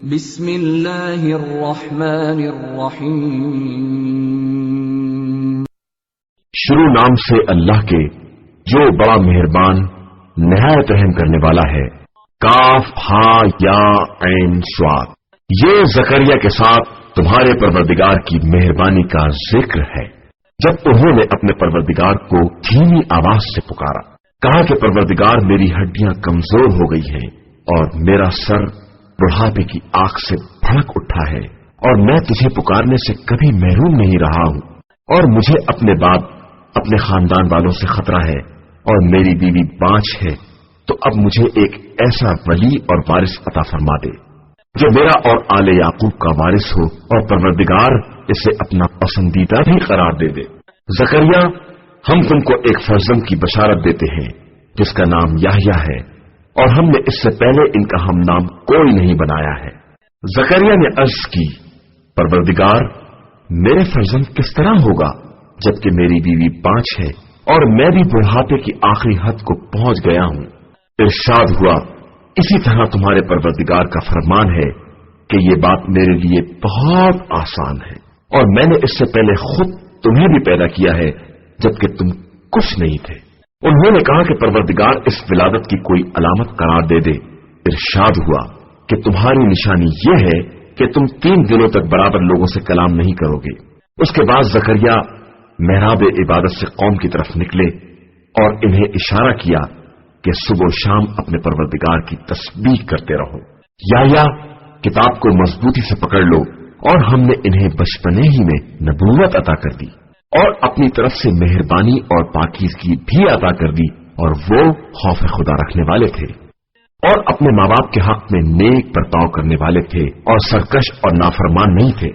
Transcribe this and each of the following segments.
بسم اللہ الرحمن الرحیم۔ شروع نام سے اللہ کے جو بڑا مہربان نہایت رحم کرنے والا ہے۔ کاف ہا یا عین صاد۔ یہ زکریا کے ساتھ تمہارے پروردگار کی مہربانی کا ذکر ہے جب انہوں نے اپنے پروردگار کو دھیمی آواز سے پکارا، کہا کہ پروردگار میری ہڈیاں کمزور ہو گئی ہیں اور میرا سر بڑھاپے کی آگ سے بھڑک اٹھا ہے، اور میں تجھے پکارنے سے کبھی محروم نہیں رہا ہوں، اور مجھے اپنے بعد اپنے خاندان والوں سے خطرہ ہے، اور میری بیوی بانچ ہے، تو اب مجھے ایک ایسا ولی اور وارث عطا فرما دے جو میرا اور آل یعقوب کا وارث ہو، اور پروردگار اسے اپنا پسندیدہ بھی قرار دے دے۔ زکریا، ہم تم کو ایک فرزند کی بشارت دیتے ہیں جس کا نام یحییٰ ہے، اور ہم نے اس سے پہلے ان کا ہم نام کوئی نہیں بنایا ہے۔ زکریا نے عرض کی، پروردگار، میرے فرزند کس طرح ہوگا جبکہ میری بیوی بانچ ہے اور میں بھی بڑھاپے کی آخری حد کو پہنچ گیا ہوں۔ ارشاد ہوا، اسی طرح تمہارے پروردگار کا فرمان ہے کہ یہ بات میرے لیے بہت آسان ہے، اور میں نے اس سے پہلے خود تمہیں بھی پیدا کیا ہے جبکہ تم کچھ نہیں تھے۔ انہوں نے کہا کہ پروردگار اس ولادت کی کوئی علامت قرار دے دے۔ ارشاد ہوا کہ تمہاری نشانی یہ ہے کہ تم 3 دنوں تک برابر لوگوں سے کلام نہیں کرو گے۔ اس کے بعد زکریا محراب عبادت سے قوم کی طرف نکلے اور انہیں اشارہ کیا کہ صبح و شام اپنے پروردگار کی تسبیح کرتے رہو۔ یا کتاب کو مضبوطی سے پکڑ لو، اور ہم نے انہیں بچپنے ہی میں نبوت عطا کر دی اور اپنی طرف سے مہربانی اور پاکیزگی بھی عطا کر دی، اور وہ خوف خدا رکھنے والے تھے اور اپنے ماں باپ کے حق میں نیک برتاؤ کرنے والے تھے اور سرکش اور نافرمان نہیں تھے۔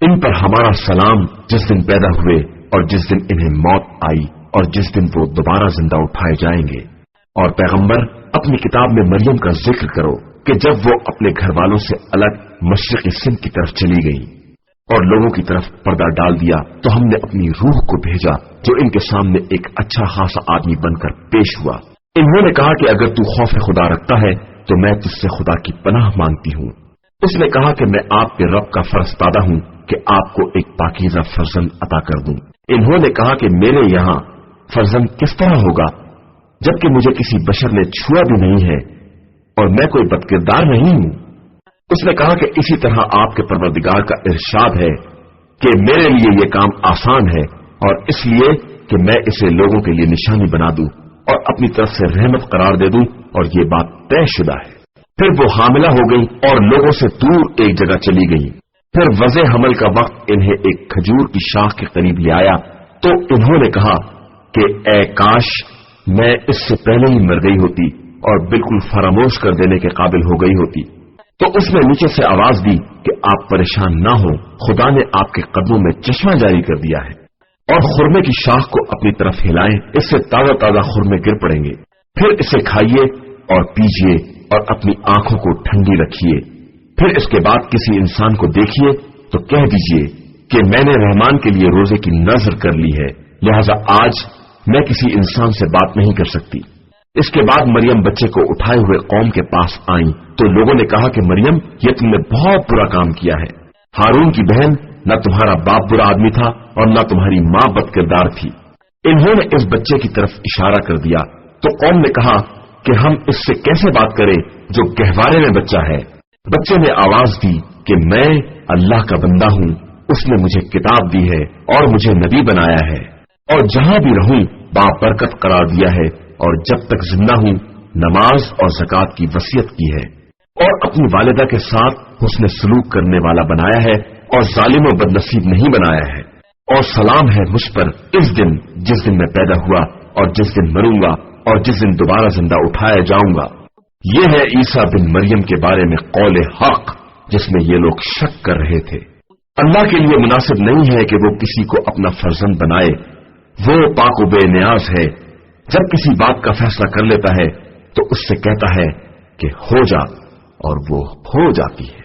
ان پر ہمارا سلام جس دن پیدا ہوئے اور جس دن انہیں موت آئی اور جس دن وہ دوبارہ زندہ اٹھائے جائیں گے۔ اور پیغمبر، اپنی کتاب میں مریم کا ذکر کرو کہ جب وہ اپنے گھر والوں سے الگ مشرقی سمت کی طرف چلی گئی اور لوگوں کی طرف پردہ ڈال دیا، تو ہم نے اپنی روح کو بھیجا جو ان کے سامنے ایک اچھا خاصا آدمی بن کر پیش ہوا۔ انہوں نے کہا کہ اگر تو خوف خدا رکھتا ہے تو میں تجھ سے خدا کی پناہ مانگتی ہوں۔ اس نے کہا کہ میں آپ کے رب کا فرزدادہ ہوں کہ آپ کو ایک پاکیزہ فرزند عطا کر دوں۔ انہوں نے کہا کہ میرے یہاں فرزند کس طرح ہوگا جبکہ مجھے کسی بشر نے چھوا بھی نہیں ہے اور میں کوئی بدکردار نہیں ہوں۔ اس نے کہا کہ اسی طرح آپ کے پروردگار کا ارشاد ہے کہ میرے لیے یہ کام آسان ہے، اور اس لیے کہ میں اسے لوگوں کے لیے نشانی بنا دوں اور اپنی طرف سے رحمت قرار دے دوں، اور یہ بات طے شدہ ہے۔ پھر وہ حاملہ ہو گئی اور لوگوں سے دور ایک جگہ چلی گئی۔ پھر وضع حمل کا وقت انہیں ایک کھجور کی شاخ کے قریب لے آیا، تو انہوں نے کہا کہ اے کاش میں اس سے پہلے ہی مر گئی ہوتی اور بالکل فراموش کر دینے کے قابل ہو گئی ہوتی۔ تو اس نے نیچے سے آواز دی کہ آپ پریشان نہ ہو، خدا نے آپ کے قدموں میں چشمہ جاری کر دیا ہے، اور خرمے کی شاخ کو اپنی طرف ہلائیں، اس سے تازہ تازہ خرمے گر پڑیں گے۔ پھر اسے کھائیے اور پیجیے اور اپنی آنکھوں کو ٹھنڈی رکھیے۔ پھر اس کے بعد کسی انسان کو دیکھیے تو کہہ دیجیے کہ میں نے رحمان کے لیے روزے کی نذر کر لی ہے، لہذا آج میں کسی انسان سے بات نہیں کر سکتی۔ اس کے بعد مریم بچے کو اٹھائے ہوئے قوم کے پاس آئیں، تو لوگوں نے کہا کہ مریم، یہ تم نے بہت برا کام کیا ہے۔ ہارون کی بہن، نہ تمہارا باپ برا آدمی تھا اور نہ تمہاری ماں بد کردار تھی۔ انہوں نے اس بچے کی طرف اشارہ کر دیا، تو قوم نے کہا کہ ہم اس سے کیسے بات کریں جو گہوارے میں بچہ ہے۔ بچے نے آواز دی کہ میں اللہ کا بندہ ہوں، اس نے مجھے کتاب دی ہے اور مجھے نبی بنایا ہے، اور جہاں بھی رہوں بابرکت قرار دیا ہے، اور جب تک زندہ ہوں نماز اور زکوٰۃ کی وصیت کی ہے، اور اپنی والدہ کے ساتھ حسن سلوک کرنے والا بنایا ہے، اور ظالم و بدنصیب نہیں بنایا ہے۔ اور سلام ہے مجھ پر اس دن جس دن میں پیدا ہوا اور جس دن مروں گا اور جس دن دوبارہ زندہ اٹھایا جاؤں گا۔ یہ ہے عیسیٰ بن مریم کے بارے میں قول حق جس میں یہ لوگ شک کر رہے تھے۔ اللہ کے لیے مناسب نہیں ہے کہ وہ کسی کو اپنا فرزند بنائے، وہ پاک و بے نیاز ہے۔ جب کسی بات کا فیصلہ کر لیتا ہے تو اس سے کہتا ہے کہ ہو جا، اور وہ ہو جاتی ہے۔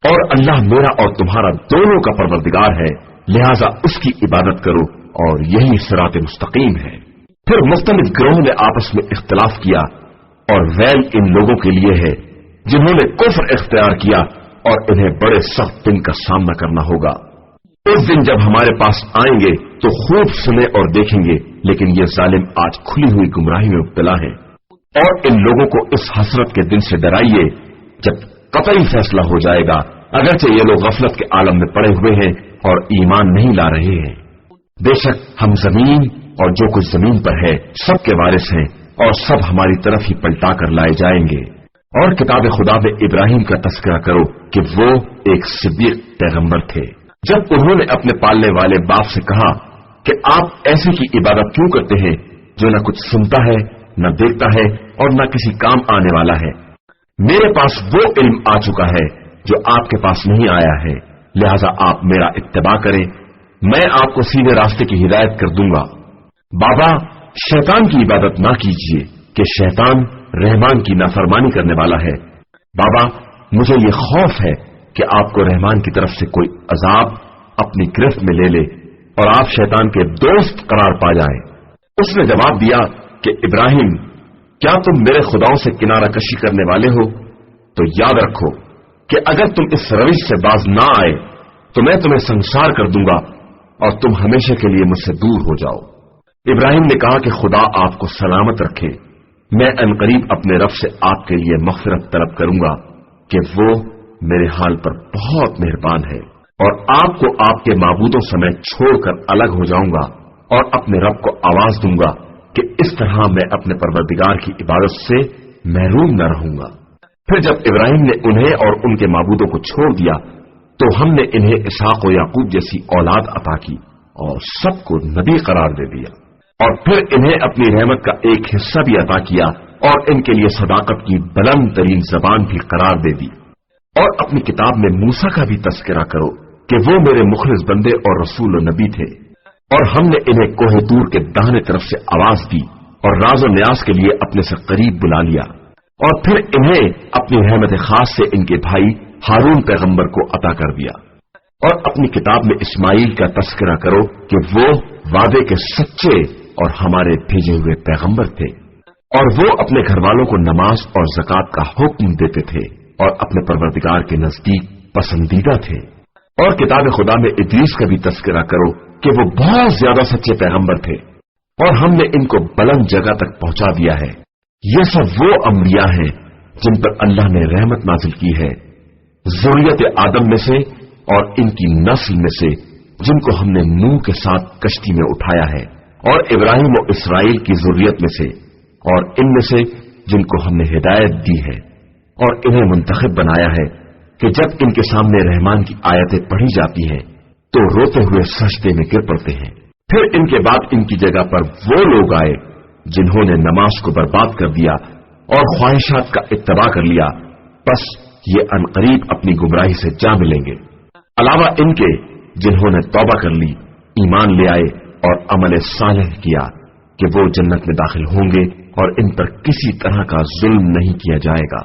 اور اللہ میرا اور تمہارا دونوں کا پروردگار ہے، لہذا اس کی عبادت کرو، اور یہی صراط مستقیم ہے۔ پھر مختلف گروہوں نے آپس میں اختلاف کیا، اور ویل ان لوگوں کے لیے ہے جنہوں نے کفر اختیار کیا اور انہیں بڑے سخت دن کا سامنا کرنا ہوگا۔ اس دن جب ہمارے پاس آئیں گے تو خوب سنے اور دیکھیں گے، لیکن یہ ظالم آج کھلی ہوئی گمراہی میں مبتلا ہیں۔ اور ان لوگوں کو اس حسرت کے دن سے ڈرائیے جب قطعی فیصلہ ہو جائے گا، اگرچہ یہ لوگ غفلت کے عالم میں پڑے ہوئے ہیں اور ایمان نہیں لا رہے ہیں۔ بے شک ہم زمین اور جو کچھ زمین پر ہے سب کے وارث ہیں، اور سب ہماری طرف ہی پلٹا کر لائے جائیں گے۔ اور کتاب خدا میں ابراہیم کا تذکرہ کرو کہ وہ ایک صدیق پیغمبر تھے۔ جب انہوں نے اپنے پالنے والے باپ سے کہا کہ آپ ایسے کی عبادت کیوں کرتے ہیں جو نہ کچھ سنتا ہے، نہ دیکھتا ہے اور نہ کسی کام آنے والا ہے؟ میرے پاس وہ علم آ چکا ہے جو آپ کے پاس نہیں آیا ہے، لہذا آپ میرا اتباع کریں، میں آپ کو سیدھے راستے کی ہدایت کر دوں گا۔ بابا، شیطان کی عبادت نہ کیجیے کہ شیطان رحمان کی نافرمانی کرنے والا ہے۔ بابا، مجھے یہ خوف ہے کہ آپ کو رحمان کی طرف سے کوئی عذاب اپنی گرفت میں لے لے اور آپ شیطان کے دوست قرار پا جائیں۔ اس نے جواب دیا کہ ابراہیم، کیا تم میرے خداؤں سے کنارہ کشی کرنے والے ہو؟ تو یاد رکھو کہ اگر تم اس روش سے باز نہ آئے تو میں تمہیں سنسار کر دوں گا اور تم ہمیشہ کے لیے مجھ سے دور ہو جاؤ۔ ابراہیم نے کہا کہ خدا آپ کو سلامت رکھے، میں عنقریب اپنے رب سے آپ کے لیے مغفرت طلب کروں گا کہ وہ میرے حال پر بہت مہربان ہے، اور آپ کو آپ کے معبودوں سمیت چھوڑ کر الگ ہو جاؤں گا اور اپنے رب کو آواز دوں گا کہ اس طرح میں اپنے پروردگار کی عبادت سے محروم نہ رہوں گا۔ پھر جب ابراہیم نے انہیں اور ان کے معبودوں کو چھوڑ دیا تو ہم نے انہیں اسحاق و یعقوب جیسی اولاد عطا کی اور سب کو نبی قرار دے دیا، اور پھر انہیں اپنی رحمت کا ایک حصہ بھی عطا کیا اور ان کے لیے صداقت کی بلند ترین زبان بھی قرار دے دی۔ اور اپنی کتاب میں موسیٰ کا بھی تذکرہ کرو کہ وہ میرے مخلص بندے اور رسول و نبی تھے، اور ہم نے انہیں کوہ طور کے داہنے طرف سے آواز دی اور راز و نیاز کے لیے اپنے سے قریب بلا لیا، اور پھر انہیں اپنی رحمت خاص سے ان کے بھائی ہارون پیغمبر کو عطا کر دیا۔ اور اپنی کتاب میں اسماعیل کا تذکرہ کرو کہ وہ وعدے کے سچے اور ہمارے بھیجے ہوئے پیغمبر تھے، اور وہ اپنے گھر والوں کو نماز اور زکوٰۃ کا حکم دیتے تھے اور اپنے پروردگار کے نزدیک پسندیدہ تھے۔ اور کتاب خدا میں ادریس کا بھی تذکرہ کرو کہ وہ بہت زیادہ سچے پیغمبر تھے، اور ہم نے ان کو بلند جگہ تک پہنچا دیا ہے۔ یہ سب وہ انبیاء ہیں جن پر اللہ نے رحمت نازل کی ہے، ذریت آدم میں سے اور ان کی نسل میں سے جن کو ہم نے نوح کے ساتھ کشتی میں اٹھایا ہے، اور ابراہیم و اسرائیل کی ذریت میں سے، اور ان میں سے جن کو ہم نے ہدایت دی ہے اور انہیں منتخب بنایا ہے کہ جب ان کے سامنے رحمان کی آیتیں پڑھی جاتی ہیں تو روتے ہوئے سجدے میں گر پڑتے ہیں۔ پھر ان کے بعد ان کی جگہ پر وہ لوگ آئے جنہوں نے نماز کو برباد کر دیا اور خواہشات کا اتباع کر لیا، بس یہ عنقریب اپنی گمراہی سے جا ملیں گے، علاوہ ان کے جنہوں نے توبہ کر لی، ایمان لے آئے اور عمل صالح کیا کہ وہ جنت میں داخل ہوں گے اور ان پر کسی طرح کا ظلم نہیں کیا جائے گا۔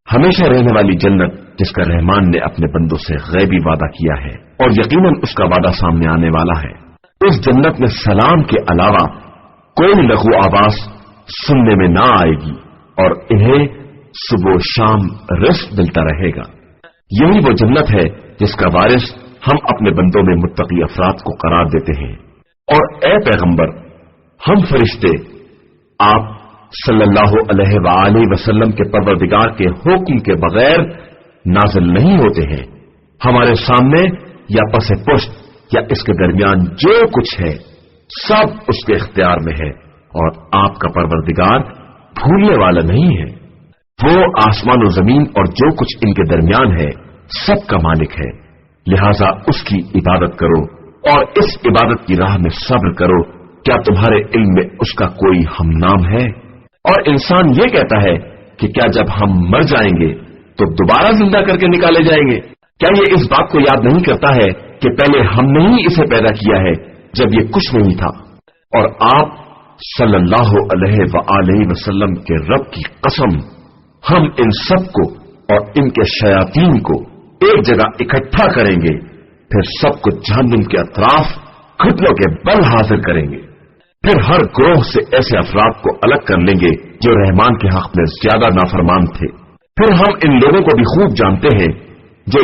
ہمیشہ رہنے والی جنت جس کا رحمان نے اپنے بندوں سے غیبی وعدہ کیا ہے، اور یقیناً اس کا وعدہ سامنے آنے والا ہے۔ اس جنت میں سلام کے علاوہ کوئی لغو آواز سننے میں نہ آئے گی، اور انہیں صبح و شام رزق ملتا رہے گا۔ یہی وہ جنت ہے جس کا وارث ہم اپنے بندوں میں متقی افراد کو قرار دیتے ہیں۔ اور اے پیغمبر، ہم فرشتے آپ صلی اللہ علیہ وآلہ وسلم کے پروردگار کے حکم کے بغیر نازل نہیں ہوتے ہیں۔ ہمارے سامنے یا پس پشت یا اس کے درمیان جو کچھ ہے سب اس کے اختیار میں ہے، اور آپ کا پروردگار بھولنے والا نہیں ہے۔ وہ آسمان و زمین اور جو کچھ ان کے درمیان ہے سب کا مالک ہے، لہذا اس کی عبادت کرو اور اس عبادت کی راہ میں صبر کرو۔ کیا تمہارے علم میں اس کا کوئی ہم نام ہے؟ اور انسان یہ کہتا ہے کہ کیا جب ہم مر جائیں گے تو دوبارہ زندہ کر کے نکالے جائیں گے؟ کیا یہ اس بات کو یاد نہیں کرتا ہے کہ پہلے ہم نے ہی اسے پیدا کیا ہے جب یہ کچھ نہیں تھا؟ اور آپ صلی اللہ علیہ وآلہ وسلم کے رب کی قسم، ہم ان سب کو اور ان کے شیاطین کو ایک جگہ اکٹھا کریں گے، پھر سب کو جہنم کے اطراف گھٹنوں کے بل حاضر کریں گے، پھر ہر گروہ سے ایسے افراد کو الگ کر لیں گے جو رحمان کے حق میں زیادہ نافرمان تھے۔ پھر ہم ان لوگوں کو بھی خوب جانتے ہیں جو